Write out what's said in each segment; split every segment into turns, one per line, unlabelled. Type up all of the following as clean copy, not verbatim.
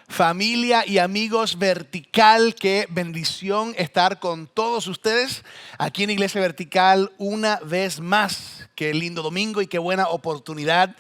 Familia y amigos Vertical, qué bendición estar con todos ustedes aquí en Iglesia Vertical una vez más. Qué lindo domingo y qué buena oportunidad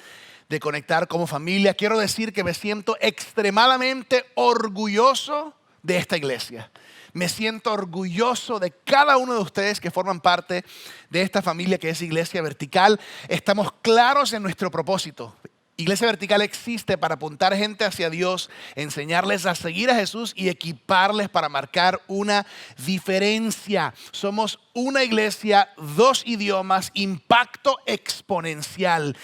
de conectar como familia. Quiero decir que me siento extremadamente orgulloso de esta iglesia. Me siento orgulloso de cada uno de ustedes que forman parte de esta familia que es Iglesia Vertical. Estamos claros en nuestro propósito. Iglesia Vertical existe para apuntar gente hacia Dios, enseñarles a seguir a Jesús y equiparles para marcar una diferencia. Somos una iglesia, 2 idiomas, impacto exponencial.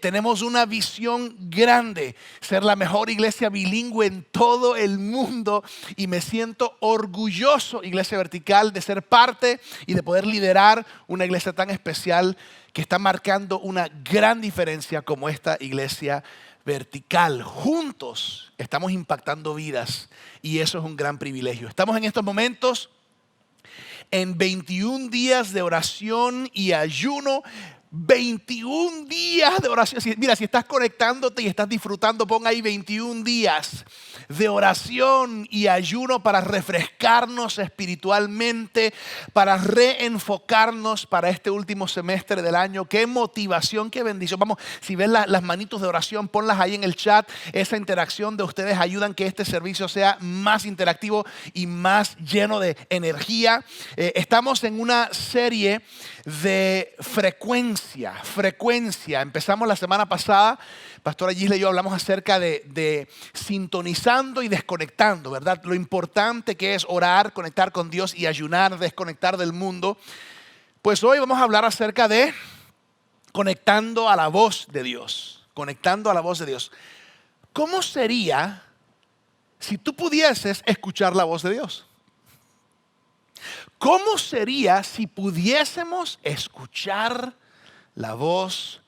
Tenemos una visión grande, ser la mejor iglesia bilingüe en todo el mundo, y me siento orgulloso, Iglesia Vertical, de ser parte y de poder liderar una iglesia tan especial que está marcando una gran diferencia como esta Iglesia Vertical. Juntos estamos impactando vidas y eso es un gran privilegio. Estamos en estos momentos en 21 días de oración y ayuno. 21 días de oración. Mira, si estás conectándote y estás disfrutando, pon ahí 21 días de oración y ayuno para refrescarnos espiritualmente, para reenfocarnos para este último semestre del año. Qué motivación, qué bendición. Vamos, si ves las manitos de oración, ponlas ahí en el chat. Esa interacción de ustedes ayudan que este servicio sea más interactivo y más lleno de energía. Estamos en una serie de frecuencia. Empezamos la semana pasada, Pastora Gisla y yo hablamos acerca de sintonizando y desconectando, ¿verdad? Lo importante que es orar, conectar con Dios y ayunar, desconectar del mundo. Pues hoy vamos a hablar acerca de conectando a la voz de Dios, conectando a la voz de Dios. ¿Cómo sería si tú pudieses escuchar la voz de Dios? ¿Cómo sería si pudiésemos escuchar la voz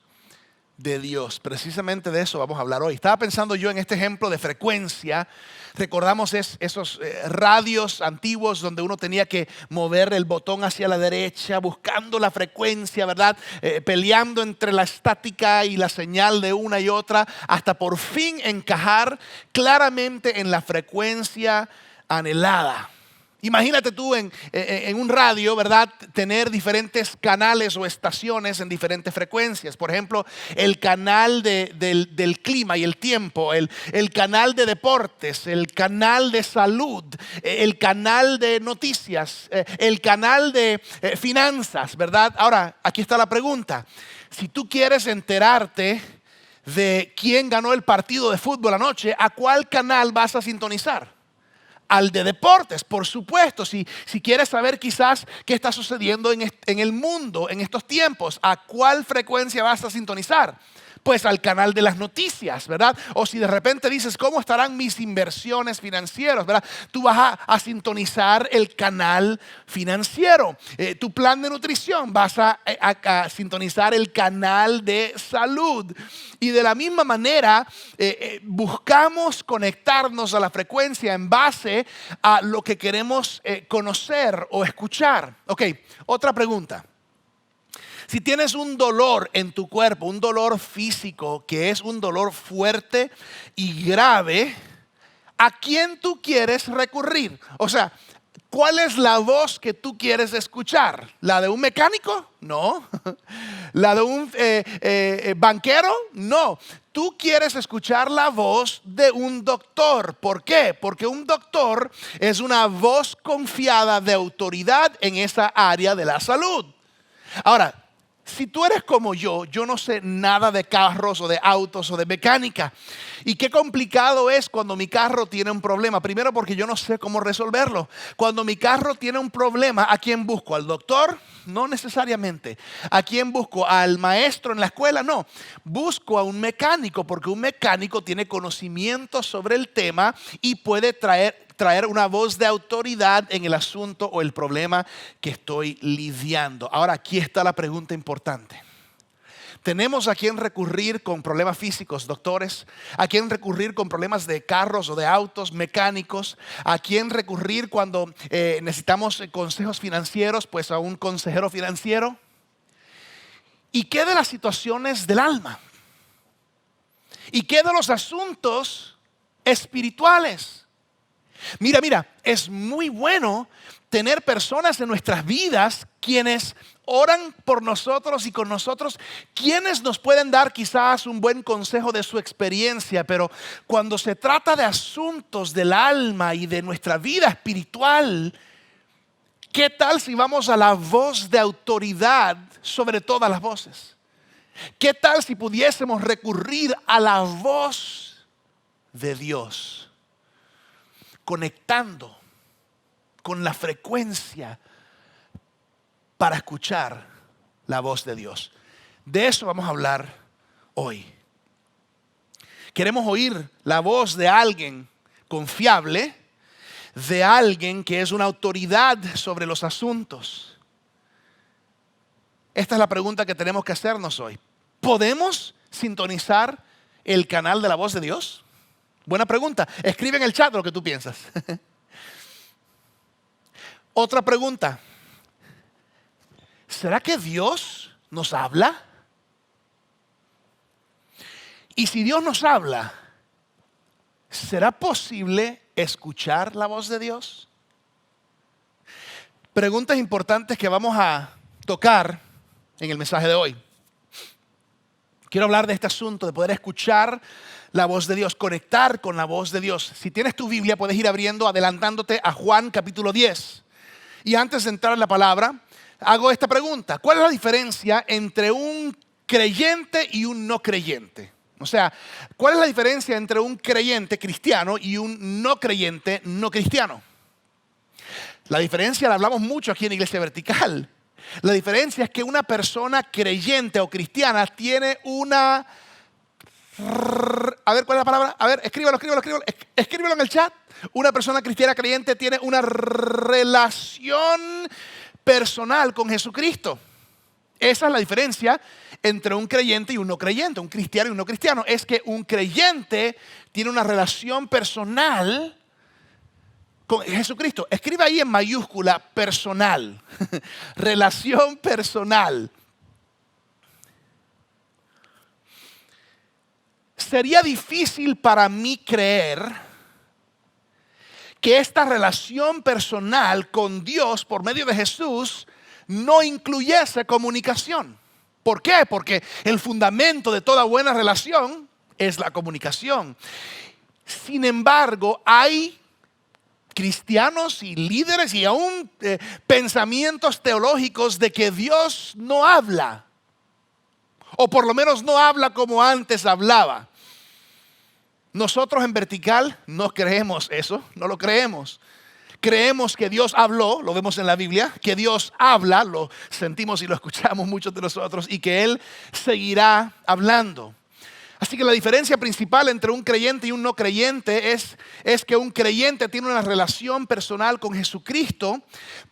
de Dios? Precisamente de eso vamos a hablar hoy. Estaba pensando yo en este ejemplo de frecuencia. Recordamos esos radios antiguos donde uno tenía que mover el botón hacia la derecha, buscando la frecuencia, ¿verdad? Peleando entre la estática y la señal de una y otra, hasta por fin encajar claramente en la frecuencia anhelada. Imagínate tú en un radio, ¿verdad? Tener diferentes canales o estaciones en diferentes frecuencias. Por ejemplo, el canal del clima y el tiempo, el canal de deportes, el canal de salud, el canal de noticias, el canal de finanzas, ¿verdad? Ahora, aquí está la pregunta. Si tú quieres enterarte de quién ganó el partido de fútbol anoche, ¿a cuál canal vas a sintonizar? Al de deportes, por supuesto. Si quieres saber quizás qué está sucediendo en el mundo en estos tiempos, ¿a cuál frecuencia vas a sintonizar? Pues al canal de las noticias, ¿verdad? O si de repente dices, ¿cómo estarán mis inversiones financieras? ¿Verdad? Tú vas a sintonizar el canal financiero. Tu plan de nutrición, vas a sintonizar el canal de salud. Y de la misma manera, buscamos conectarnos a la frecuencia en base a lo que queremos conocer o escuchar. Ok, otra pregunta. Si tienes un dolor en tu cuerpo, un dolor físico que es un dolor fuerte y grave, ¿a quién tú quieres recurrir? O sea, ¿cuál es la voz que tú quieres escuchar? ¿La de un mecánico? No. ¿La de un banquero? No. Tú quieres escuchar la voz de un doctor. ¿Por qué? Porque un doctor es una voz confiada de autoridad en esa área de la salud. Ahora, si tú eres como yo no sé nada de carros o de autos o de mecánica. Y qué complicado es cuando mi carro tiene un problema. Primero porque yo no sé cómo resolverlo. Cuando mi carro tiene un problema, ¿a quién busco? ¿Al doctor? No necesariamente. ¿A quién busco? ¿Al maestro en la escuela? No. Busco a un mecánico porque un mecánico tiene conocimiento sobre el tema y puede traer una voz de autoridad en el asunto o el problema que estoy lidiando. Ahora, aquí está la pregunta importante. Tenemos a quien recurrir con problemas físicos, doctores, a quien recurrir con problemas de carros o de autos, mecánicos, a quien recurrir cuando necesitamos consejos financieros, pues a un consejero financiero. ¿Y qué de las situaciones del alma? ¿Y qué de los asuntos espirituales. Mira, es muy bueno tener personas en nuestras vidas quienes oran por nosotros y con nosotros, quienes nos pueden dar quizás un buen consejo de su experiencia, pero cuando se trata de asuntos del alma y de nuestra vida espiritual, ¿qué tal si vamos a la voz de autoridad sobre todas las voces? ¿Qué tal si pudiésemos recurrir a la voz de Dios, conectando con la frecuencia para escuchar la voz de Dios? De eso vamos a hablar hoy. Queremos oír la voz de alguien confiable, de alguien que es una autoridad sobre los asuntos. Esta es la pregunta que tenemos que hacernos hoy. ¿Podemos sintonizar el canal de la voz de Dios? Buena pregunta. Escribe en el chat lo que tú piensas. Otra pregunta. ¿Será que Dios nos habla? Y si Dios nos habla, ¿será posible escuchar la voz de Dios? Preguntas importantes que vamos a tocar en el mensaje de hoy. Quiero hablar de este asunto de poder escuchar la voz de Dios, conectar con la voz de Dios. Si tienes tu Biblia, puedes ir adelantándote a Juan capítulo 10. Y antes de entrar en la palabra, hago esta pregunta. ¿Cuál es la diferencia entre un creyente y un no creyente? O sea, ¿cuál es la diferencia entre un creyente cristiano y un no creyente no cristiano? La diferencia la hablamos mucho aquí en Iglesia Vertical. La diferencia es que una persona creyente o cristiana tiene una... A ver, ¿cuál es la palabra? A ver, escríbelo en el chat. Una persona cristiana creyente tiene una relación personal con Jesucristo. Esa es la diferencia entre un creyente y un no creyente, un cristiano y un no cristiano. Es que un creyente tiene una relación personal con Jesucristo. Escribe ahí en mayúscula personal. Relación personal. Sería difícil para mí creer que esta relación personal con Dios por medio de Jesús no incluyese comunicación. ¿Por qué? Porque el fundamento de toda buena relación es la comunicación. Sin embargo, hay cristianos y líderes y aún pensamientos teológicos de que Dios no habla, o por lo menos no habla como antes hablaba. Nosotros en Vertical no creemos eso, no lo creemos. Creemos que Dios habló, lo vemos en la Biblia, que Dios habla, lo sentimos y lo escuchamos muchos de nosotros, y que Él seguirá hablando. Así que la diferencia principal entre un creyente y un no creyente es que un creyente tiene una relación personal con Jesucristo.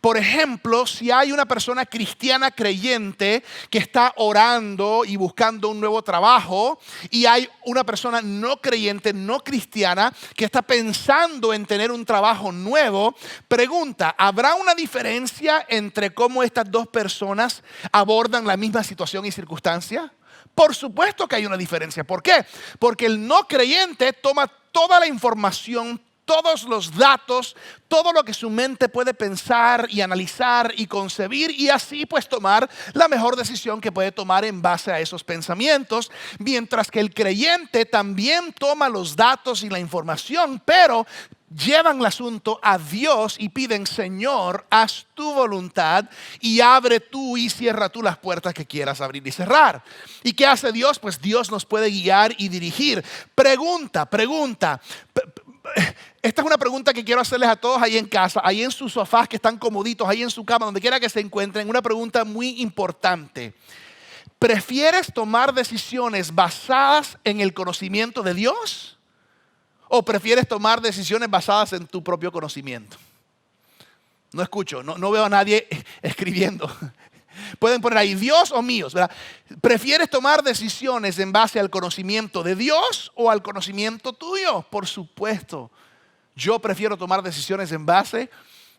Por ejemplo, si hay una persona cristiana creyente que está orando y buscando un nuevo trabajo, y hay una persona no creyente, no cristiana, que está pensando en tener un trabajo nuevo, pregunta, ¿habrá una diferencia entre cómo estas dos personas abordan la misma situación y circunstancia? Por supuesto que hay una diferencia. ¿Por qué? Porque el no creyente toma toda la información, todos los datos, todo lo que su mente puede pensar y analizar y concebir, y así pues tomar la mejor decisión que puede tomar en base a esos pensamientos, mientras que el creyente también toma los datos y la información, pero llevan el asunto a Dios y piden: Señor, haz tu voluntad y abre tú y cierra tú las puertas que quieras abrir y cerrar. ¿Y qué hace Dios? Pues Dios nos puede guiar y dirigir. Pregunta. Esta es una pregunta que quiero hacerles a todos ahí en casa, ahí en sus sofás que están comoditos, ahí en su cama, donde quiera que se encuentren. Una pregunta muy importante. ¿Prefieres tomar decisiones basadas en el conocimiento de Dios? ¿O prefieres tomar decisiones basadas en tu propio conocimiento? No escucho, no veo a nadie escribiendo. Pueden poner ahí Dios o míos, ¿verdad? ¿Prefieres tomar decisiones en base al conocimiento de Dios o al conocimiento tuyo? Por supuesto, yo prefiero tomar decisiones en base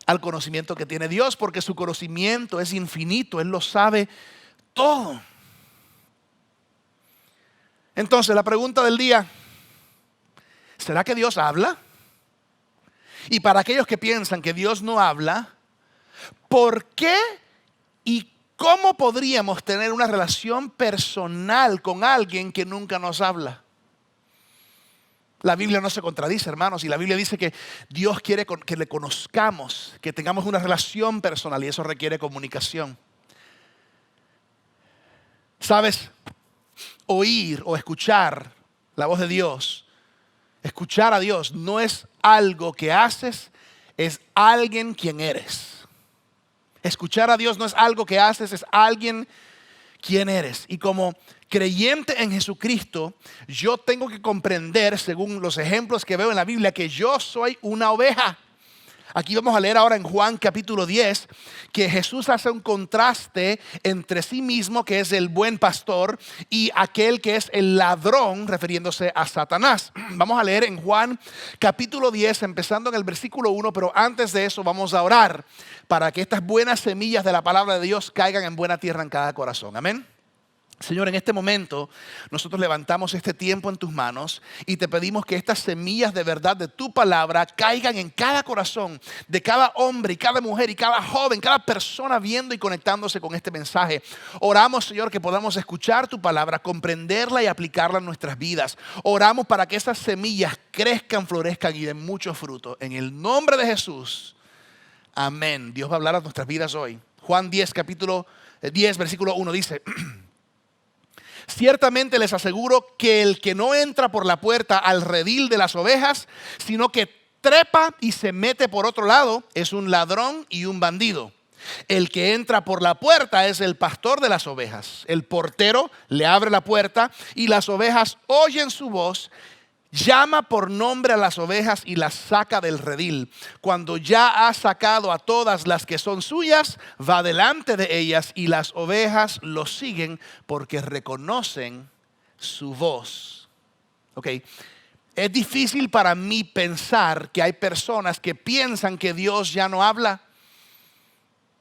al conocimiento que tiene Dios, porque su conocimiento es infinito, Él lo sabe todo. Entonces, la pregunta del día: ¿será que Dios habla? Y para aquellos que piensan que Dios no habla, ¿por qué y cómo podríamos tener una relación personal con alguien que nunca nos habla? La Biblia no se contradice, hermanos, y la Biblia dice que Dios quiere que le conozcamos, que tengamos una relación personal, y eso requiere comunicación. ¿Sabes? Oír o escuchar la voz de Dios, escuchar a Dios no es algo que haces, es alguien quien eres. Escuchar a Dios no es algo que haces, es alguien quien eres. Y como creyente en Jesucristo, yo tengo que comprender, según los ejemplos que veo en la Biblia, que yo soy una oveja. Aquí vamos a leer ahora en Juan capítulo 10 que Jesús hace un contraste entre sí mismo, que es el buen pastor, y aquel que es el ladrón, refiriéndose a Satanás. Vamos a leer en Juan capítulo 10, empezando en el versículo 1, pero antes de eso vamos a orar para que estas buenas semillas de la palabra de Dios caigan en buena tierra en cada corazón. Amén. Señor, en este momento nosotros levantamos este tiempo en tus manos y te pedimos que estas semillas de verdad de tu palabra caigan en cada corazón de cada hombre y cada mujer y cada joven, cada persona viendo y conectándose con este mensaje. Oramos, Señor, que podamos escuchar tu palabra, comprenderla y aplicarla en nuestras vidas. Oramos para que esas semillas crezcan, florezcan y den mucho fruto. En el nombre de Jesús, amén. Dios va a hablar a nuestras vidas hoy. Juan 10, capítulo 10, versículo 1 dice: ciertamente les aseguro que el que no entra por la puerta al redil de las ovejas, sino que trepa y se mete por otro lado, es un ladrón y un bandido. El que entra por la puerta es el pastor de las ovejas. El portero le abre la puerta y las ovejas oyen su voz. Llama por nombre a las ovejas y las saca del redil. Cuando ya ha sacado a todas las que son suyas, va delante de ellas y las ovejas lo siguen porque reconocen su voz. Ok, es difícil para mí pensar que hay personas que piensan que Dios ya no habla.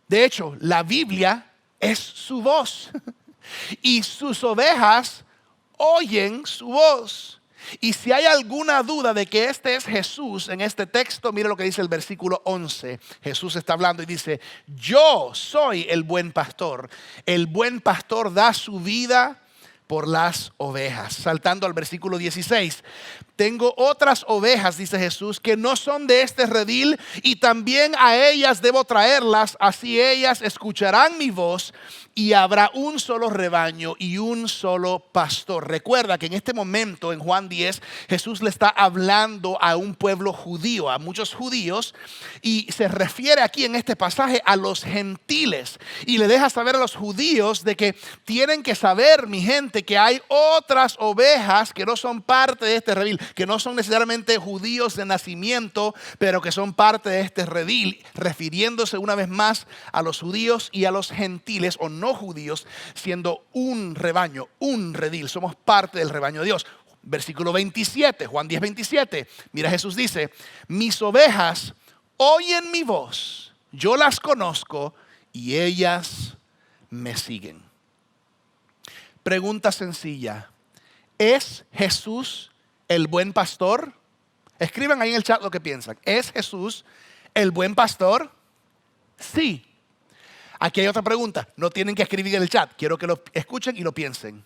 De hecho, la Biblia es su voz y sus ovejas oyen su voz. Y si hay alguna duda de que este es Jesús en este texto, mire lo que dice el versículo 11. Jesús está hablando y dice: yo soy el buen pastor. El buen pastor da su vida por las ovejas. Saltando al versículo 16. Tengo otras ovejas, dice Jesús, que no son de este redil, y también a ellas debo traerlas. Así ellas escucharán mi voz y habrá un solo rebaño y un solo pastor. Recuerda que en este momento en Juan 10 Jesús le está hablando a un pueblo judío, a muchos judíos, y se refiere aquí en este pasaje a los gentiles, y le deja saber a los judíos de que tienen que saber, mi gente, que hay otras ovejas que no son parte de este redil, que no son necesariamente judíos de nacimiento, pero que son parte de este redil, refiriéndose una vez más a los judíos y a los gentiles o no judíos, siendo un rebaño, un redil. Somos parte del rebaño de Dios. Versículo 27, Juan 10, 27. Mira, Jesús dice: mis ovejas oyen mi voz, yo las conozco y ellas me siguen. Pregunta sencilla: ¿es Jesús el buen pastor? Escriban ahí en el chat lo que piensan. ¿Es Jesús el buen pastor? Sí. Aquí hay otra pregunta. No tienen que escribir en el chat. Quiero que lo escuchen y lo piensen.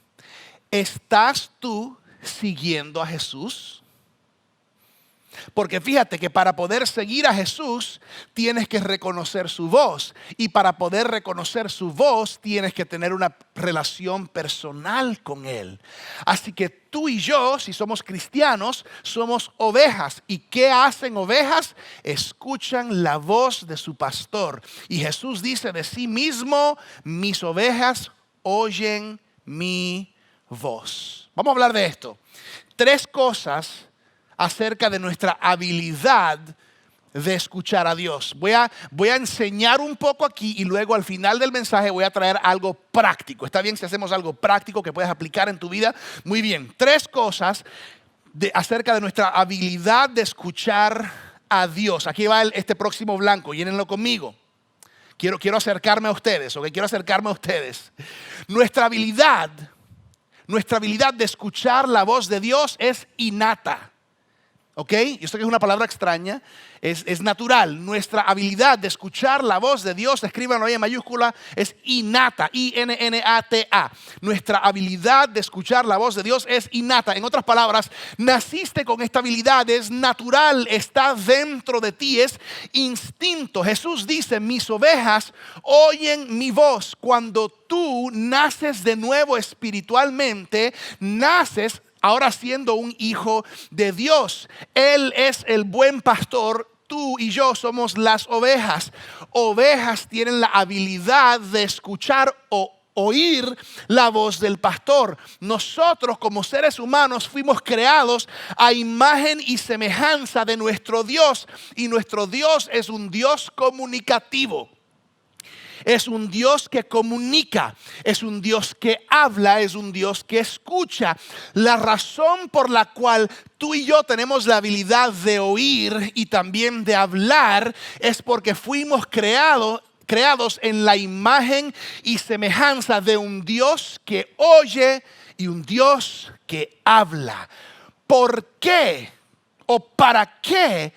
¿Estás tú siguiendo a Jesús? Porque fíjate que para poder seguir a Jesús tienes que reconocer su voz, y para poder reconocer su voz tienes que tener una relación personal con Él. Así que tú y yo, si somos cristianos, somos ovejas. ¿Y qué hacen ovejas? Escuchan la voz de su pastor. Y Jesús dice de sí mismo: mis ovejas oyen mi voz. Vamos a hablar de esto. 3 cosas acerca de nuestra habilidad de escuchar a Dios. Voy a enseñar un poco aquí y luego al final del mensaje voy a traer algo práctico. ¿Está bien si hacemos algo práctico que puedes aplicar en tu vida? Muy bien. 3 cosas acerca de nuestra habilidad de escuchar a Dios. Aquí va este próximo blanco. Llénenlo conmigo. Quiero acercarme a ustedes. ¿Ok? Quiero acercarme a ustedes. Nuestra habilidad de escuchar la voz de Dios es innata. ¿Ok? Yo sé que es una palabra extraña, es natural. Nuestra habilidad de escuchar la voz de Dios, escríbanlo ahí en mayúscula, es innata, I-N-N-A-T-A. Nuestra habilidad de escuchar la voz de Dios es innata. En otras palabras, naciste con esta habilidad, es natural, está dentro de ti, es instinto. Jesús dice, mis ovejas oyen mi voz. Cuando tú naces de nuevo espiritualmente, naces ahora siendo un hijo de Dios. Él es el buen pastor. Tú y yo somos las ovejas. Ovejas tienen la habilidad de escuchar o oír la voz del pastor. Nosotros como seres humanos fuimos creados a imagen y semejanza de nuestro Dios. Y nuestro Dios es un Dios comunicativo. Es un Dios que comunica, es un Dios que habla, es un Dios que escucha. La razón por la cual tú y yo tenemos la habilidad de oír y también de hablar es porque fuimos creados en la imagen y semejanza de un Dios que oye y un Dios que habla. ¿Por qué o para qué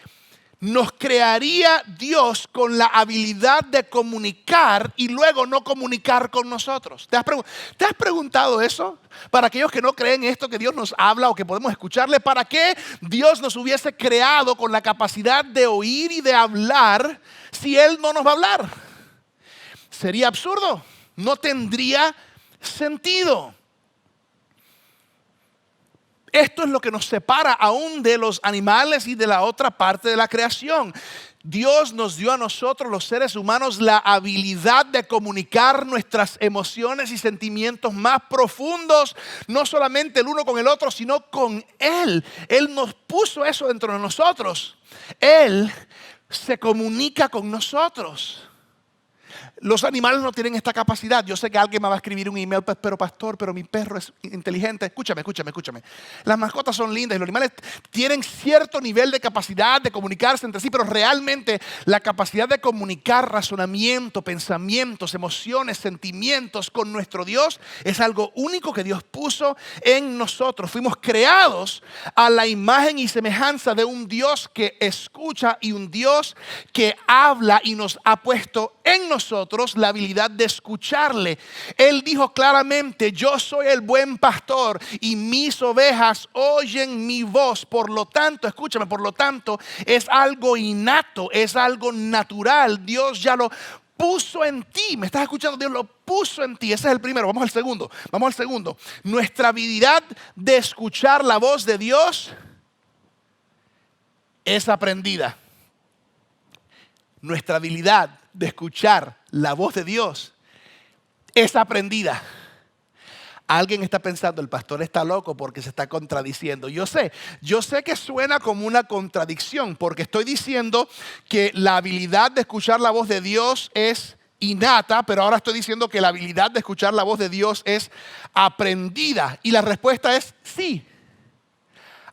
nos crearía Dios con la habilidad de comunicar y luego no comunicar con nosotros? ¿Te has preguntado eso? Para aquellos que no creen esto, que Dios nos habla o que podemos escucharle, ¿para qué Dios nos hubiese creado con la capacidad de oír y de hablar si Él no nos va a hablar? Sería absurdo, no tendría sentido. Esto es lo que nos separa aún de los animales y de la otra parte de la creación. Dios nos dio a nosotros, los seres humanos, la habilidad de comunicar nuestras emociones y sentimientos más profundos, no solamente el uno con el otro, sino con Él. Él nos puso eso dentro de nosotros. Él se comunica con nosotros. Los animales no tienen esta capacidad. Yo sé que alguien me va a escribir un email, pero pastor, pero mi perro es inteligente. Escúchame. Las mascotas son lindas y los animales tienen cierto nivel de capacidad de comunicarse entre sí, pero realmente la capacidad de comunicar razonamiento, pensamientos, emociones, sentimientos con nuestro Dios es algo único que Dios puso en nosotros. Fuimos creados a la imagen y semejanza de un Dios que escucha y un Dios que habla, y nos ha puesto en nosotros la habilidad de escucharle. Él dijo claramente: yo soy el buen pastor y mis ovejas oyen mi voz. Por lo tanto, escúchame, por lo tanto es algo innato, es algo natural. Dios ya lo puso en ti. ¿Me estás escuchando? Dios lo puso en ti. Ese es el primero. Vamos al segundo. Nuestra habilidad de escuchar la voz de Dios es aprendida. Nuestra habilidad de escuchar la voz de Dios es aprendida. Alguien está pensando: el pastor está loco porque se está contradiciendo. Yo sé que suena como una contradicción, porque estoy diciendo que la habilidad de escuchar la voz de Dios es innata, pero ahora estoy diciendo que la habilidad de escuchar la voz de Dios es aprendida. Y la respuesta es sí,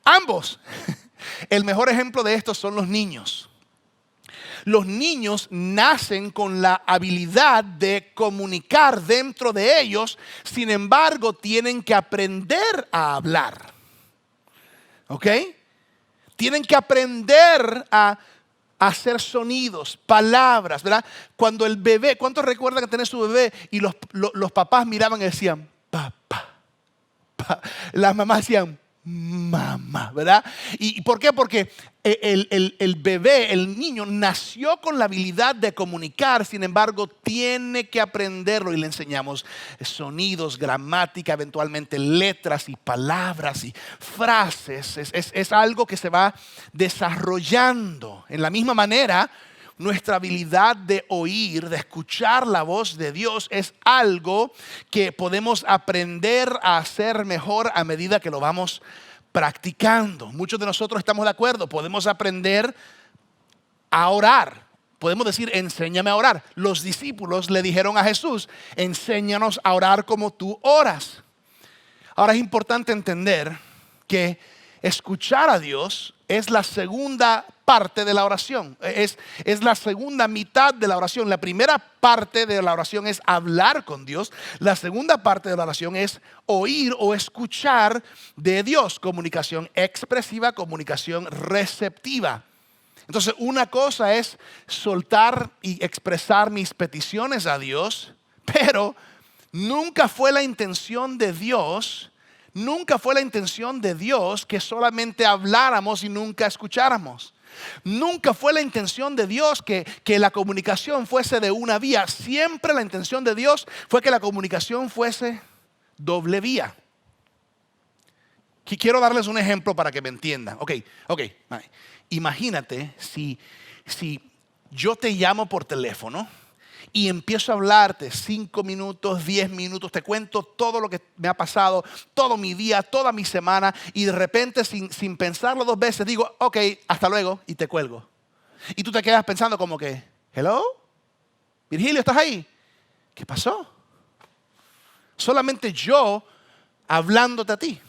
ambos. El mejor ejemplo de esto son los niños. Los niños nacen con la habilidad de comunicar dentro de ellos, sin embargo, tienen que aprender a hablar. ¿Ok? Tienen que aprender a hacer sonidos, palabras, ¿verdad? Cuando el bebé, ¿cuántos recuerdan que tener su bebé y los papás miraban y decían papá? Las mamás decían mamá, ¿verdad? ¿Y por qué? Porque el bebé, el niño, nació con la habilidad de comunicar, sin embargo, tiene que aprenderlo, y le enseñamos sonidos, gramática, eventualmente letras y palabras y frases. Es algo que se va desarrollando. En la misma manera, nuestra habilidad de oír, de escuchar la voz de Dios es algo que podemos aprender a hacer mejor a medida que lo vamos practicando. Muchos de nosotros estamos de acuerdo. Podemos aprender a orar. Podemos decir: enséñame a orar. Los discípulos le dijeron a Jesús: enséñanos a orar como tú oras. Ahora, es importante entender que escuchar a Dios es la segunda parte de la oración. Es la segunda mitad de la oración. La primera parte de la oración es hablar con Dios. La segunda parte de la oración es oír o escuchar de Dios. Comunicación expresiva, comunicación receptiva. Entonces, una cosa es soltar y expresar mis peticiones a Dios, pero nunca fue la intención de Dios que solamente habláramos y nunca escucháramos. Nunca fue la intención de Dios que la comunicación fuese de una vía. Siempre la intención de Dios fue que la comunicación fuese doble vía. Quiero darles un ejemplo para que me entiendan. Ok. Imagínate si yo te llamo por teléfono y empiezo a hablarte 5 minutos, 10 minutos, te cuento todo lo que me ha pasado, todo mi día, toda mi semana, y de repente sin pensarlo 2 veces digo, ok, hasta luego, y te cuelgo. Y tú te quedas pensando como que, hello, Virgilio, ¿estás ahí? ¿Qué pasó? Solamente yo hablándote a ti.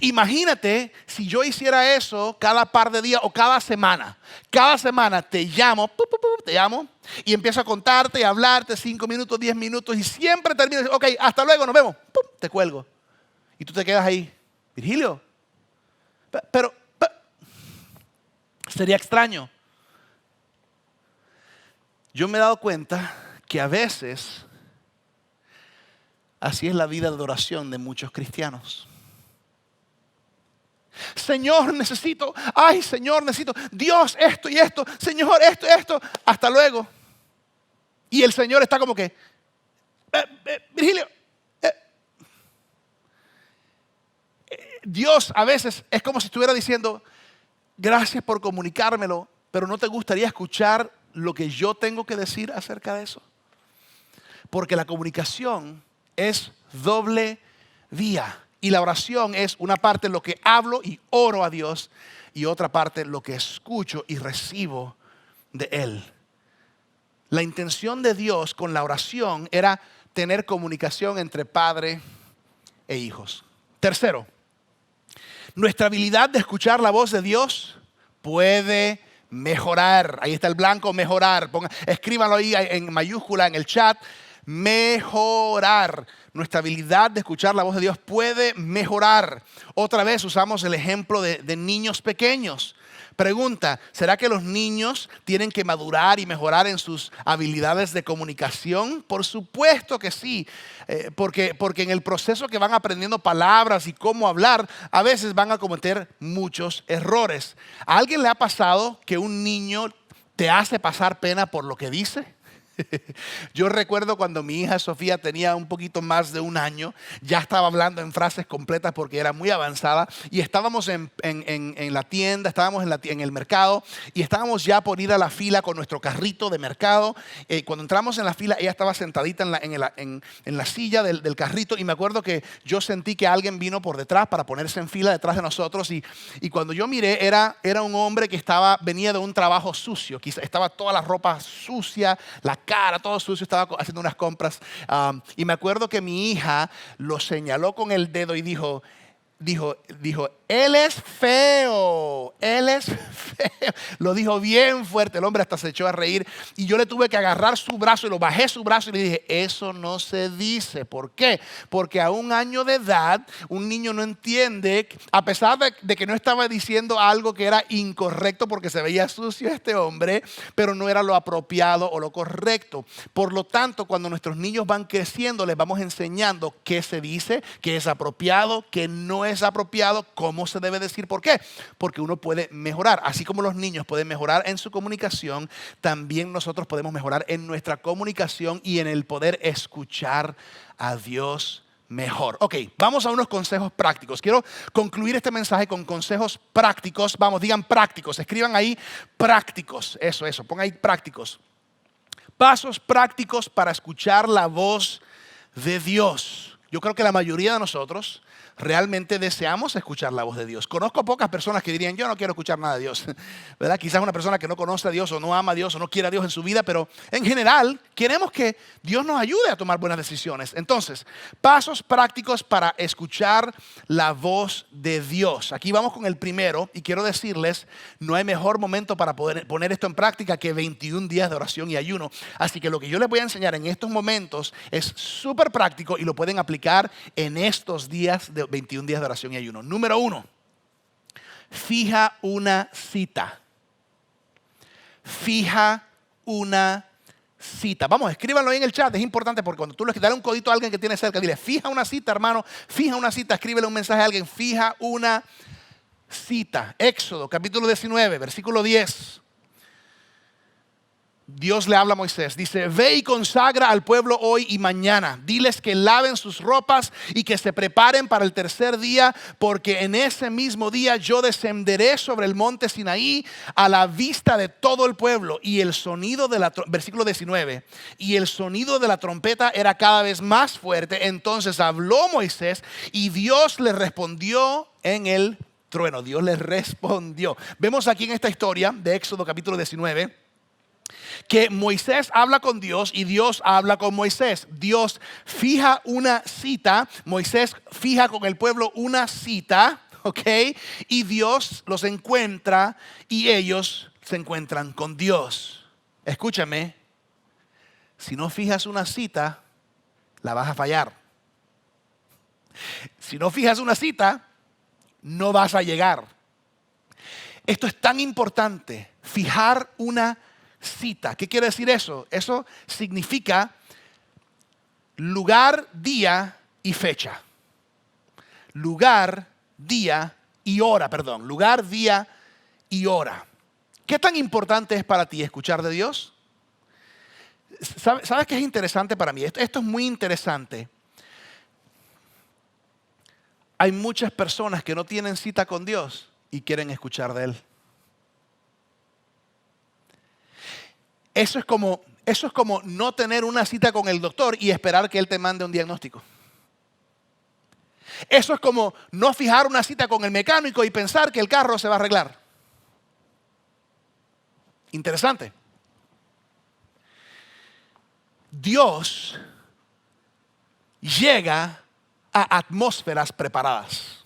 Imagínate si yo hiciera eso cada par de días o cada semana. Cada semana te llamo y empiezo a contarte y a hablarte 5 minutos, 10 minutos y siempre termino, ok, hasta luego, nos vemos. Te cuelgo. Y tú te quedas ahí, Virgilio. Pero sería extraño. Yo me he dado cuenta que a veces así es la vida de oración de muchos cristianos. Señor, necesito, Dios, esto y esto, Señor, esto, hasta luego. Y el Señor está como que, Virgilio, Dios a veces es como si estuviera diciendo, gracias por comunicármelo, pero ¿no te gustaría escuchar lo que yo tengo que decir acerca de eso? Porque la comunicación es doble vía. Y la oración es una parte lo que hablo y oro a Dios y otra parte lo que escucho y recibo de Él. La intención de Dios con la oración era tener comunicación entre padre e hijos. Tercero, nuestra habilidad de escuchar la voz de Dios puede mejorar. Ahí está el blanco, mejorar. Escríbanlo ahí en mayúscula en el chat. Mejorar. Nuestra habilidad de escuchar la voz de Dios puede mejorar. Otra vez usamos el ejemplo de niños pequeños. Pregunta, ¿será que los niños tienen que madurar y mejorar en sus habilidades de comunicación? Por supuesto que sí, porque en el proceso que van aprendiendo palabras y cómo hablar, a veces van a cometer muchos errores. ¿A alguien le ha pasado que un niño te hace pasar pena por lo que dice? Yo recuerdo cuando mi hija Sofía tenía un poquito más de 1 año, ya estaba hablando en frases completas porque era muy avanzada y estábamos en la tienda, estábamos en el mercado y estábamos ya por ir a la fila con nuestro carrito de mercado. Cuando entramos en la fila, ella estaba sentadita en la silla del carrito y me acuerdo que yo sentí que alguien vino por detrás para ponerse en fila detrás de nosotros y cuando yo miré era un hombre que venía de un trabajo sucio, estaba toda la ropa sucia, la cara, todo sucio, estaba haciendo unas compras. Y me acuerdo que mi hija lo señaló con el dedo y dijo, él es feo, él es feo. Lo dijo bien fuerte, el hombre hasta se echó a reír. Y yo le tuve que agarrar su brazo y lo bajé su brazo y le dije, eso no se dice. ¿Por qué? Porque a 1 año de edad, un niño no entiende, a pesar de que no estaba diciendo algo que era incorrecto porque se veía sucio este hombre, pero no era lo apropiado o lo correcto. Por lo tanto, cuando nuestros niños van creciendo, les vamos enseñando qué se dice, qué es apropiado, qué no es apropiado, cómo se debe decir. ¿Por qué? Porque uno puede mejorar. Así como los niños pueden mejorar en su comunicación, también nosotros podemos mejorar en nuestra comunicación y en el poder escuchar a Dios mejor. Ok, vamos a unos consejos prácticos. Quiero concluir este mensaje con consejos prácticos. Vamos, digan prácticos. Escriban ahí prácticos. Eso. Pongan ahí prácticos. Pasos prácticos para escuchar la voz de Dios. Yo creo que la mayoría de nosotros realmente deseamos escuchar la voz de Dios. Conozco pocas personas que dirían, yo no quiero escuchar nada de Dios, ¿verdad? Quizás una persona que no conoce a Dios o no ama a Dios o no quiere a Dios en su vida, pero en general queremos que Dios nos ayude a tomar buenas decisiones. Entonces, pasos prácticos para escuchar la voz de Dios. Aquí vamos con el primero y quiero decirles, no hay mejor momento para poder poner esto en práctica que 21 días de oración y ayuno. Así que lo que yo les voy a enseñar en estos momentos es súper práctico y lo pueden aplicar en estos días de 21 días de oración y ayuno. Número 1, fija una cita. Fija una cita. Vamos, escríbanlo ahí en el chat, es importante porque cuando tú le das un codito a alguien que tiene cerca, dile, fija una cita, hermano, fija una cita, escríbele un mensaje a alguien, fija una cita. Éxodo, capítulo 19, versículo 10. Dios le habla a Moisés, dice, ve y consagra al pueblo hoy y mañana. Diles que laven sus ropas y que se preparen para el tercer día, porque en ese mismo día yo descenderé sobre el monte Sinaí a la vista de todo el pueblo. Y el sonido de la, versículo 19, y el sonido de la trompeta era cada vez más fuerte. Entonces habló Moisés y Dios le respondió en el trueno. Dios le respondió. Vemos aquí en esta historia de Éxodo capítulo 19, que Moisés habla con Dios y Dios habla con Moisés. Dios fija una cita, Moisés fija con el pueblo una cita, ¿ok? Y Dios los encuentra y ellos se encuentran con Dios. Escúchame, si no fijas una cita, la vas a fallar. Si no fijas una cita, no vas a llegar. Esto es tan importante, fijar una cita. ¿Qué quiere decir eso? Eso significa lugar, día y fecha. Lugar, día y hora, perdón. Lugar, día y hora. ¿Qué tan importante es para ti escuchar de Dios? ¿Sabes qué es interesante para mí? Esto es muy interesante. Hay muchas personas que no tienen cita con Dios y quieren escuchar de Él. Eso es como no tener una cita con el doctor y esperar que él te mande un diagnóstico. Eso es como no fijar una cita con el mecánico y pensar que el carro se va a arreglar. Interesante. Dios llega a atmósferas preparadas.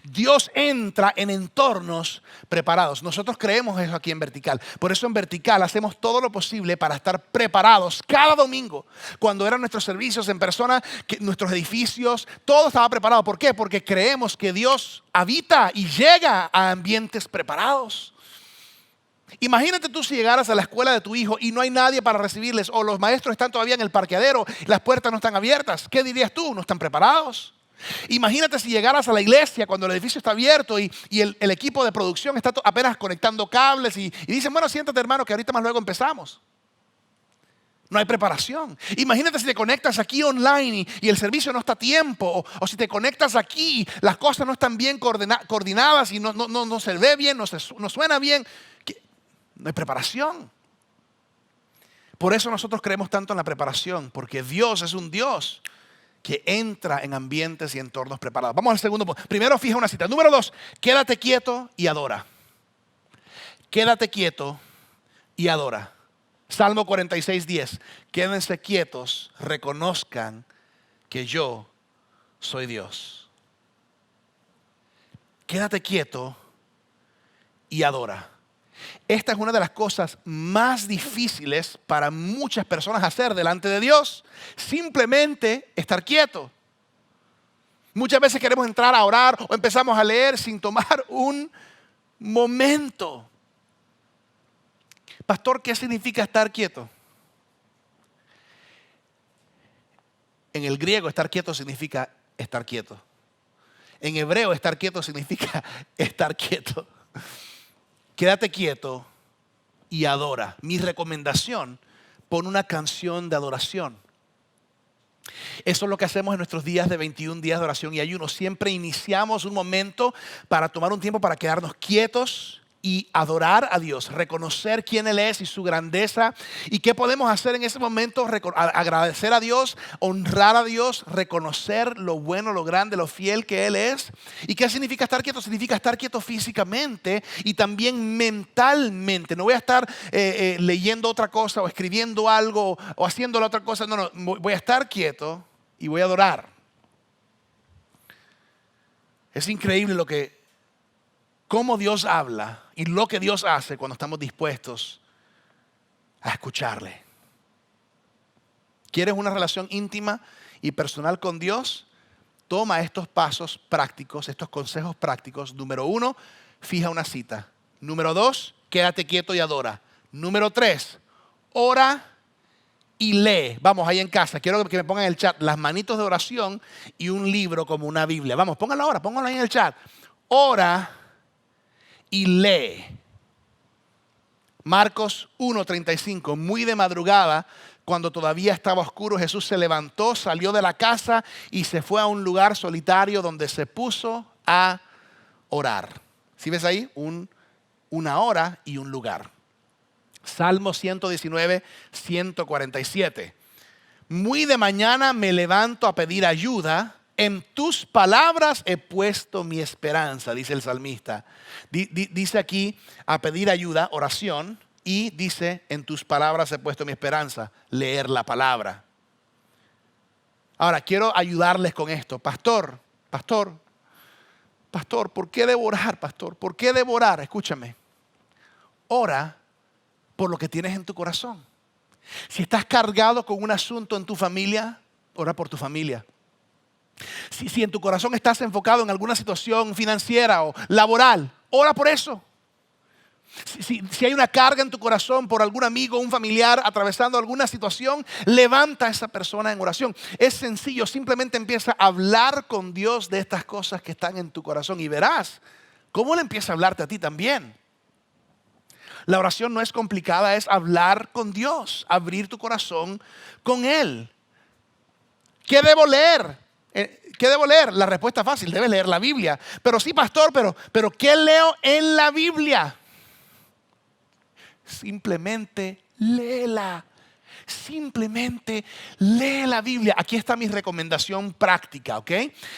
Dios entra en entornos preparados. Nosotros creemos eso aquí en Vertical. Por eso en Vertical hacemos todo lo posible para estar preparados cada domingo. Cuando eran nuestros servicios en persona, nuestros edificios, todo estaba preparado. ¿Por qué? Porque creemos que Dios habita y llega a ambientes preparados. Imagínate tú si llegaras a la escuela de tu hijo y no hay nadie para recibirles, o los maestros están todavía en el parqueadero, las puertas no están abiertas. ¿Qué dirías tú? ¿No están preparados? Imagínate si llegaras a la iglesia cuando el edificio está abierto y el equipo de producción está apenas conectando cables y dicen, bueno, siéntate hermano que ahorita más luego empezamos. No hay preparación. Imagínate si te conectas aquí online y el servicio no está a tiempo, o si te conectas aquí, las cosas no están bien coordinadas y no se ve bien, no suena bien. No hay preparación. Por eso nosotros creemos tanto en la preparación, porque Dios es un Dios que entra en ambientes y entornos preparados. Vamos al segundo punto. Primero, fija una cita. Número 2, quédate quieto y adora. Quédate quieto y adora. Salmo 46:10. Quédense quietos, reconozcan que yo soy Dios. Quédate quieto y adora. Esta es una de las cosas más difíciles para muchas personas hacer delante de Dios. Simplemente estar quieto. Muchas veces queremos entrar a orar o empezamos a leer sin tomar un momento. Pastor, ¿qué significa estar quieto? En el griego estar quieto significa estar quieto. En hebreo estar quieto significa estar quieto. Quédate quieto y adora. Mi recomendación, pon una canción de adoración. Eso es lo que hacemos en nuestros días de 21 días de oración y ayuno. Siempre iniciamos un momento para tomar un tiempo para quedarnos quietos y adorar a Dios, reconocer quién Él es y su grandeza. ¿Y qué podemos hacer en ese momento? Agradecer a Dios, honrar a Dios, reconocer lo bueno, lo grande, lo fiel que Él es. ¿Y qué significa estar quieto? Significa estar quieto físicamente y también mentalmente. No voy a estar leyendo otra cosa o escribiendo algo o haciendo la otra cosa. No, voy a estar quieto y voy a adorar. Es increíble cómo Dios habla y lo que Dios hace cuando estamos dispuestos a escucharle. ¿Quieres una relación íntima y personal con Dios? Toma estos pasos prácticos, estos consejos prácticos. Número 1, fija una cita. Número 2, quédate quieto y adora. Número 3, ora y lee. Vamos, ahí en casa, quiero que me pongan en el chat las manitos de oración y un libro como una Biblia. Vamos, pónganlo ahora, pónganlo ahí en el chat. Ora y lee. Marcos 1:35, muy de madrugada, cuando todavía estaba oscuro, Jesús se levantó, salió de la casa y se fue a un lugar solitario donde se puso a orar. ¿Sí ves ahí? Una hora y un lugar. Salmo 119, 147. Muy de mañana me levanto a pedir ayuda. En tus palabras he puesto mi esperanza, dice el salmista. Dice aquí a pedir ayuda, oración, y dice en tus palabras he puesto mi esperanza, leer la palabra. Ahora, quiero ayudarles con esto. Pastor, ¿por qué debo orar, pastor? ¿Por qué debo orar? Escúchame. Ora por lo que tienes en tu corazón. Si estás cargado con un asunto en tu familia, ora por tu familia. Si en tu corazón estás enfocado en alguna situación financiera o laboral, ora por eso. Si hay una carga en tu corazón por algún amigo, un familiar atravesando alguna situación, levanta a esa persona en oración. Es sencillo, simplemente empieza a hablar con Dios de estas cosas que están en tu corazón y verás cómo Él empieza a hablarte a ti también. La oración no es complicada, es hablar con Dios, abrir tu corazón con Él. ¿Qué debo leer? ¿Qué debo leer? La respuesta es fácil, debes leer la Biblia. Pero sí, pastor, pero ¿qué leo en la Biblia? Simplemente léela. Simplemente lee la Biblia. Aquí está mi recomendación práctica, ¿ok?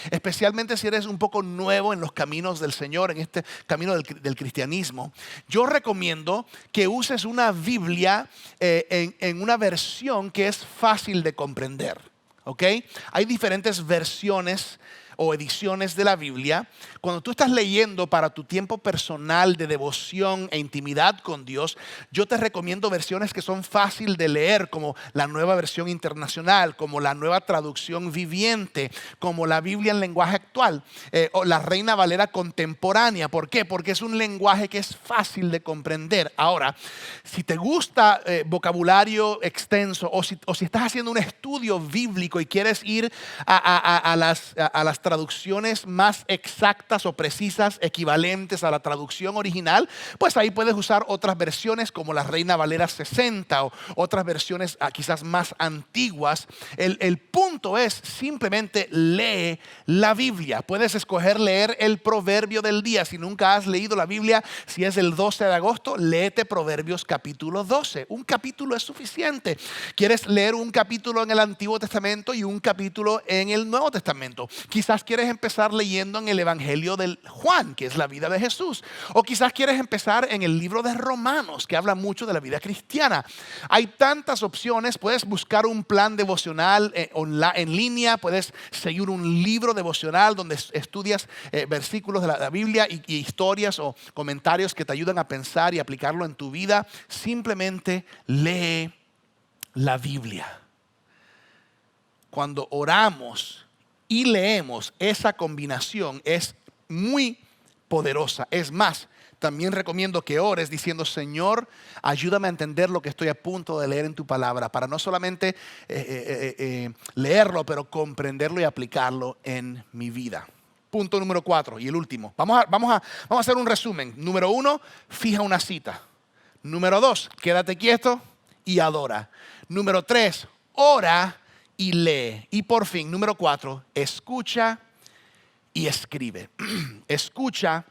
Especialmente si eres un poco nuevo en los caminos del Señor, en este camino del cristianismo. Yo recomiendo que uses una Biblia en una versión que es fácil de comprender, ¿ok? Hay diferentes versiones o ediciones de la Biblia. Cuando tú estás leyendo para tu tiempo personal de devoción e intimidad con Dios, yo te recomiendo versiones que son fáciles de leer, como la Nueva Versión Internacional, como la Nueva Traducción Viviente, como la Biblia en lenguaje actual, o la Reina Valera Contemporánea. ¿Por qué? Porque es un lenguaje que es fácil de comprender. Ahora, si te gusta vocabulario extenso o si estás haciendo un estudio bíblico y quieres ir a las traducciones más exactas o precisas, equivalentes a la traducción original, pues ahí puedes usar otras versiones como la Reina Valera 60 o otras versiones quizás más antiguas. El punto es simplemente lee la Biblia. Puedes escoger leer el proverbio del día. Si nunca has leído la Biblia, si es el 12 de agosto, léete Proverbios capítulo 12. Un capítulo es suficiente. ¿Quieres leer un capítulo en el Antiguo Testamento y un capítulo en el Nuevo Testamento? Quizás quieres empezar leyendo en el Evangelio de Juan, que es la vida de Jesús. O quizás quieres empezar en el libro de Romanos, que habla mucho de la vida cristiana. Hay tantas opciones. Puedes buscar un plan devocional en línea. Puedes seguir un libro devocional donde estudias versículos de la Biblia y historias o comentarios que te ayudan a pensar y aplicarlo en tu vida. Simplemente lee la Biblia. Cuando oramos y leemos, esa combinación es muy poderosa. Es más, también recomiendo que ores diciendo: Señor, ayúdame a entender lo que estoy a punto de leer en tu palabra, para no solamente leerlo, pero comprenderlo y aplicarlo en mi vida. Punto número 4 y el último. Vamos a hacer un resumen. Número 1, fija una cita. Número 2, quédate quieto y adora. Número 3, ora y lee. Y por fin, número 4, escucha y escribe. Escucha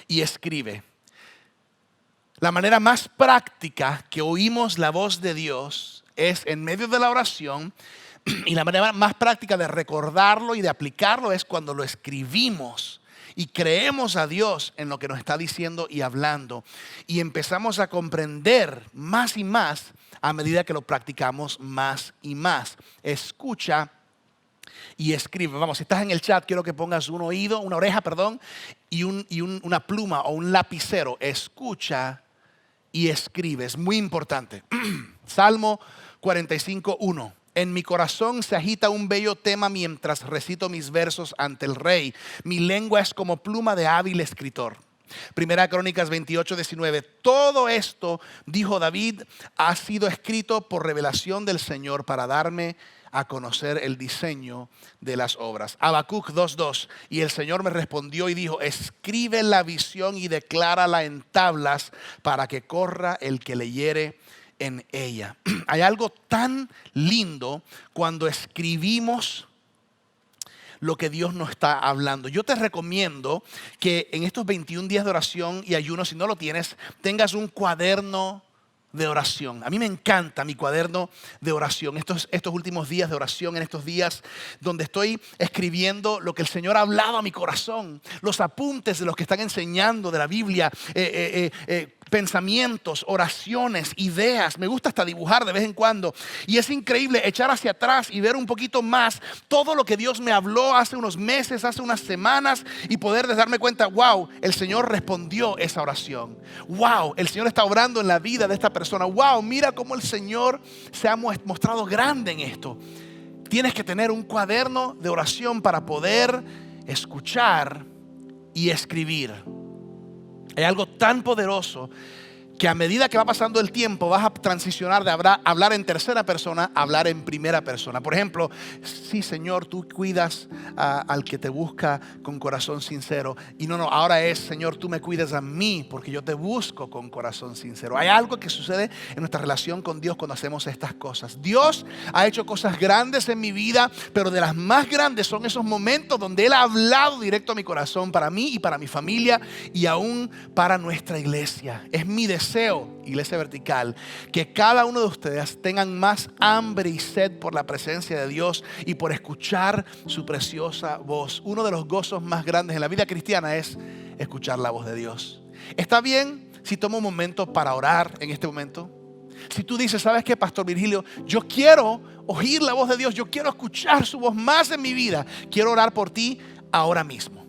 y escribe. La manera más práctica que oímos la voz de Dios es en medio de la oración, y la manera más práctica de recordarlo y de aplicarlo es cuando lo escribimos y creemos a Dios en lo que nos está diciendo y hablando, y empezamos a comprender más y más a medida que lo practicamos más y más. Escucha y escribe. Vamos, si estás en el chat, quiero que pongas una oreja, y una pluma o un lapicero. Escucha y escribe. Es muy importante. Salmo 45:1. En mi corazón se agita un bello tema mientras recito mis versos ante el rey. Mi lengua es como pluma de hábil escritor. Primera Crónicas 28:19. Todo esto, dijo David, ha sido escrito por revelación del Señor para darme a conocer el diseño de las obras. Habacuc 2:2. Y el Señor me respondió y dijo: escribe la visión y declárala en tablas para que corra el que leyere en ella. Hay algo tan lindo cuando escribimos lo que Dios nos está hablando. Yo te recomiendo que en estos 21 días de oración y ayuno, si no lo tienes, tengas un cuaderno de oración. A mí me encanta mi cuaderno de oración. Estos últimos días de oración, en estos días donde estoy escribiendo lo que el Señor ha hablado a mi corazón, los apuntes de los que están enseñando de la Biblia, pensamientos, oraciones, ideas. Me gusta hasta dibujar de vez en cuando. Y es increíble echar hacia atrás y ver un poquito más todo lo que Dios me habló hace unos meses, hace unas semanas, y poder darme cuenta, wow, el Señor respondió esa oración. Wow, el Señor está obrando en la vida de esta persona. Wow, mira cómo el Señor se ha mostrado grande en esto. Tienes que tener un cuaderno de oración para poder escuchar y escribir. Hay algo tan poderoso que a medida que va pasando el tiempo vas a transicionar de hablar en tercera persona a hablar en primera persona. Por ejemplo, sí, Señor, tú cuidas al que te busca con corazón sincero. Y no, ahora es, Señor, tú me cuidas a mí porque yo te busco con corazón sincero. Hay algo que sucede en nuestra relación con Dios cuando hacemos estas cosas. Dios ha hecho cosas grandes en mi vida, pero de las más grandes son esos momentos donde Él ha hablado directo a mi corazón, para mí y para mi familia y aún para nuestra iglesia. Es mi deseo, Iglesia Vertical, que cada uno de ustedes tengan más hambre y sed por la presencia de Dios y por escuchar su preciosa voz. Uno de los gozos más grandes en la vida cristiana es escuchar la voz de Dios. ¿Está bien si tomo un momento para orar en este momento? Si tú dices, ¿sabes qué, Pastor Virgilio? Yo quiero oír la voz de Dios, yo quiero escuchar su voz más en mi vida. Quiero orar por ti ahora mismo.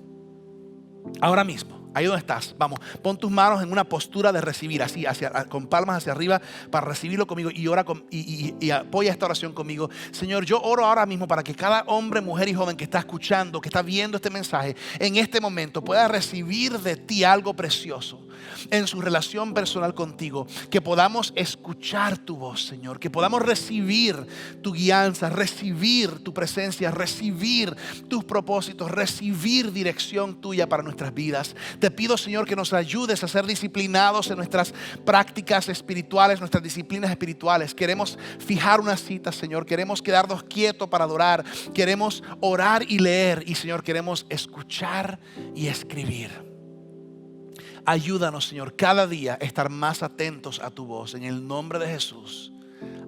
Ahora mismo. Ahí donde estás, vamos, pon tus manos en una postura de recibir, así, con palmas hacia arriba, para recibirlo conmigo, y ora y apoya esta oración conmigo. Señor, yo oro ahora mismo para que cada hombre, mujer y joven que está escuchando, que está viendo este mensaje, en este momento pueda recibir de ti algo precioso en su relación personal contigo. Que podamos escuchar tu voz, Señor, que podamos recibir tu guianza, recibir tu presencia, recibir tus propósitos, recibir dirección tuya para nuestras vidas. Te pido, Señor, que nos ayudes a ser disciplinados en nuestras prácticas espirituales, nuestras disciplinas espirituales. Queremos fijar una cita, Señor. Queremos quedarnos quietos para adorar. Queremos orar y leer. Y, Señor, queremos escuchar y escribir. Ayúdanos, Señor, cada día a estar más atentos a tu voz. En el nombre de Jesús.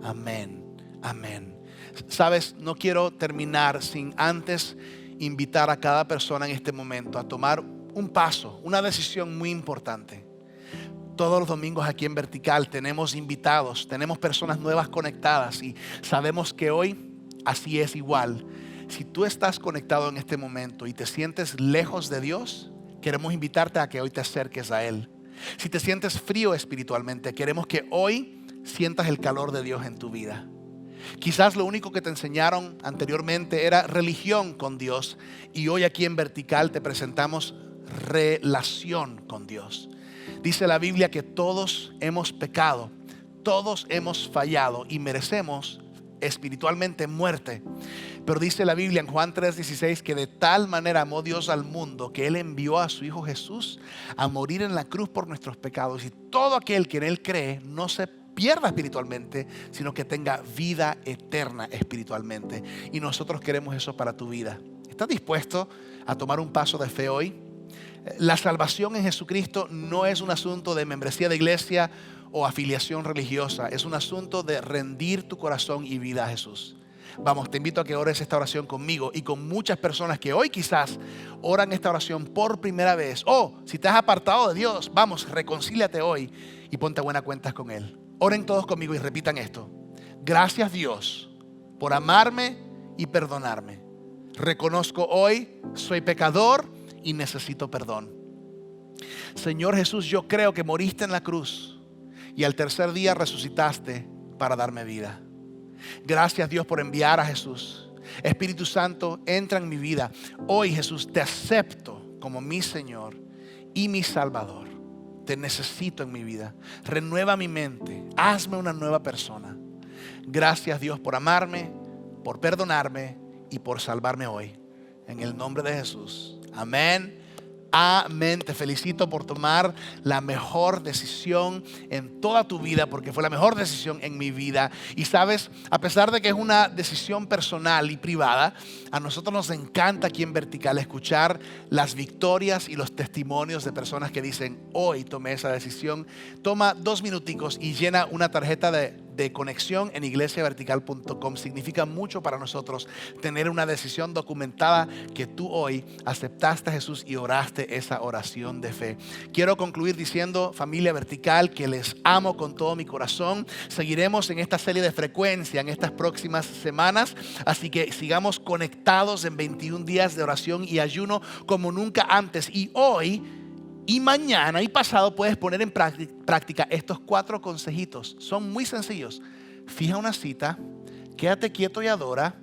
Amén. Amén. Sabes, no quiero terminar sin antes invitar a cada persona en este momento a tomar un paso, una decisión muy importante. Todos los domingos aquí en Vertical tenemos invitados, tenemos personas nuevas conectadas, y sabemos que hoy así es igual. Si tú estás conectado en este momento y te sientes lejos de Dios, queremos invitarte a que hoy te acerques a Él. Si te sientes frío espiritualmente, queremos que hoy sientas el calor de Dios en tu vida. Quizás lo único que te enseñaron anteriormente era religión con Dios, y hoy aquí en Vertical te presentamos relación con Dios. Dice la Biblia que todos hemos pecado, todos hemos fallado y merecemos espiritualmente muerte. Pero dice la Biblia en Juan 3:16 que de tal manera amó Dios al mundo que Él envió a su Hijo Jesús a morir en la cruz por nuestros pecados, y todo aquel que en Él cree no se pierda espiritualmente, sino que tenga vida eterna espiritualmente. Y nosotros queremos eso para tu vida. ¿Estás dispuesto a tomar un paso de fe hoy? La salvación en Jesucristo no es un asunto de membresía de iglesia o afiliación religiosa. Es un asunto de rendir tu corazón y vida a Jesús. Vamos, te invito a que ores esta oración conmigo y con muchas personas que hoy quizás oran esta oración por primera vez. O si te has apartado de Dios, vamos, reconcíliate hoy y ponte a buenas cuentas con Él. Oren todos conmigo y repitan esto. Gracias Dios por amarme y perdonarme. Reconozco hoy, soy pecador y necesito perdón. Señor Jesús, yo creo que moriste en la cruz y al tercer día resucitaste para darme vida. Gracias Dios por enviar a Jesús. Espíritu Santo, entra en mi vida. Hoy Jesús, te acepto como mi Señor y mi Salvador. Te necesito en mi vida. Renueva mi mente. Hazme una nueva persona. Gracias Dios por amarme, por perdonarme y por salvarme hoy. En el nombre de Jesús. Amén. Amén. Te felicito por tomar la mejor decisión en toda tu vida, porque fue la mejor decisión en mi vida. Y sabes, a pesar de que es una decisión personal y privada, a nosotros nos encanta aquí en Vertical escuchar las victorias y los testimonios de personas que dicen, hoy tomé esa decisión. Toma 2 minuticos y llena una tarjeta de conexión en iglesiavertical.com. Significa mucho para nosotros tener una decisión documentada que tú hoy aceptaste a Jesús y oraste esa oración de fe. Quiero concluir diciendo, familia Vertical, que les amo con todo mi corazón. Seguiremos en esta serie de frecuencia en estas próximas semanas, así que sigamos conectados en 21 días de oración y ayuno como nunca antes. Y hoy y mañana y pasado puedes poner en práctica estos 4 consejitos. Son muy sencillos. Fija una cita, quédate quieto y adora,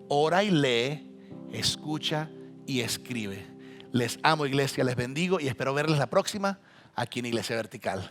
ora y lee, escucha y escribe. Les amo, iglesia, les bendigo y espero verles la próxima aquí en Iglesia Vertical.